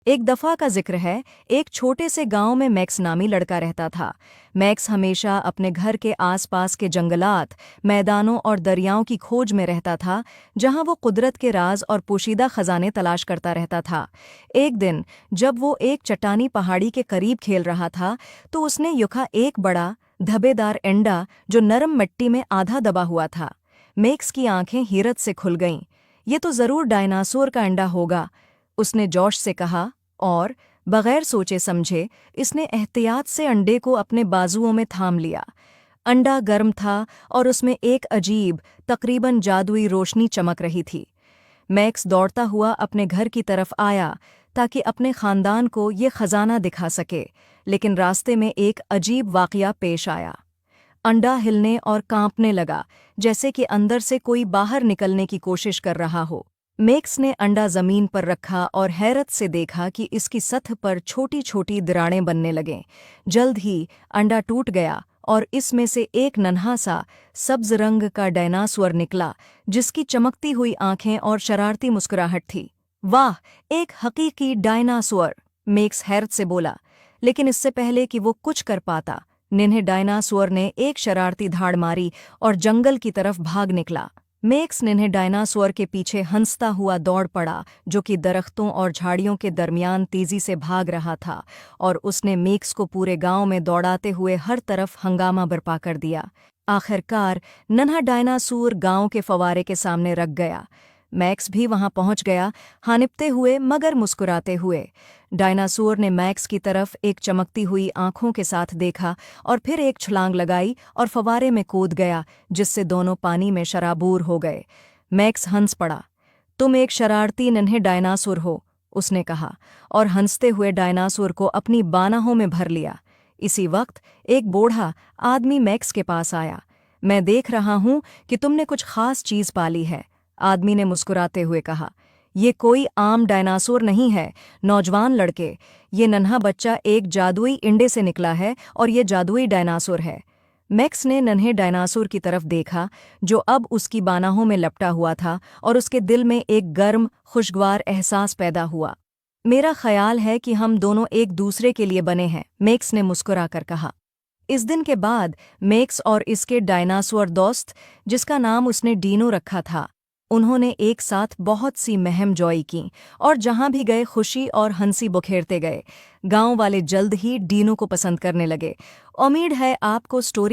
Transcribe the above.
एक दफा का जिक्र है। एक छोटे से गांव में मैक्स नामी लड़का रहता था। मैक्स हमेशा अपने घर के आसपास के जंगलात, मैदानों और दरियाओं की खोज में रहता था, जहां वो कुदरत के राज और पोशीदा खजाने तलाश करता रहता था। एक दिन जब वो एक चट्टानी पहाड़ी के करीब खेल रहा था, तो उसने युखा एक बड़ा धब्बेदार अंडा जो नरम मिट्टी में आधा दबा हुआ था। मैक्स की आंखें हैरत से खुल गईं। ये तो जरूर डायनासोर का अंडा होगा, उसने जोश से कहा। और बगैर सोचे समझे इसने एहतियात से अंडे को अपने बाजुओं में थाम लिया। अंडा गर्म था और उसमें एक अजीब, तकरीबन जादुई रोशनी चमक रही थी। मैक्स दौड़ता हुआ अपने घर की तरफ आया ताकि अपने खानदान को ये खजाना दिखा सके, लेकिन रास्ते में एक अजीब वाकया पेश आया। अंडा हिलने और कांपने लगा, जैसे कि अंदर से कोई बाहर निकलने की कोशिश कर रहा हो। मैक्स ने अंडा जमीन पर रखा और हैरत से देखा कि इसकी सतह पर छोटी छोटी दरारें बनने लगें। जल्द ही अंडा टूट गया और इसमें से एक नन्हा सा सब्ज रंग का डायनासोर निकला, जिसकी चमकती हुई आंखें और शरारती मुस्कुराहट थी। वाह, एक हकीकी डायनासोर! मैक्स हैरत से बोला। लेकिन इससे पहले कि वो कुछ कर पाता, निन्हे डायनासोर ने एक शरारती धाड़ मारी और जंगल की तरफ भाग निकला। मैक्स निन्हे डायनासोर के पीछे हंसता हुआ दौड़ पड़ा, जो कि दरख्तों और झाड़ियों के दरमियान तेजी से भाग रहा था, और उसने मैक्स को पूरे गांव में दौड़ाते हुए हर तरफ हंगामा बर्पा कर दिया। आखिरकार नन्हा डायनासोर गांव के फव्वारे के सामने रख गया। मैक्स भी वहां पहुंच गया, हानिपते हुए मगर मुस्कुराते हुए। डायनासोर ने मैक्स की तरफ एक चमकती हुई आंखों के साथ देखा और फिर एक छलांग लगाई और फव्वारे में कूद गया, जिससे दोनों पानी में शराबूर हो गए। मैक्स हंस पड़ा। तुम एक शरारती नन्हे डायनासोर हो, उसने कहा, और हंसते हुए डायनासोर को अपनी बाहों में भर लिया। इसी वक्त एक बूढ़ा आदमी मैक्स के पास आया। मैं देख रहा हूं कि तुमने कुछ खास चीज पाली है, आदमी ने मुस्कुराते हुए कहा। ये कोई आम डायनासोर नहीं है, नौजवान लड़के। ये नन्हा बच्चा एक जादुई इंडे से निकला है और ये जादुई डायनासोर है। मैक्स ने नन्हे डायनासोर की तरफ देखा, जो अब उसकी बाहों में लपटा हुआ था, और उसके दिल में एक गर्म, खुशगवार एहसास पैदा हुआ। मेरा ख्याल है कि हम दोनों एक दूसरे के लिए बने हैं, मैक्स ने मुस्कुराकर कहा। इस दिन के बाद मैक्स और इसके डायनासोर दोस्त, जिसका नाम उसने डीनो रखा था, उन्होंने एक साथ बहुत सी महम जॉय की, और जहां भी गए खुशी और हंसी बुखेरते गए। गांव वाले जल्द ही डीनो को पसंद करने लगे। उम्मीद है आपको स्टोरी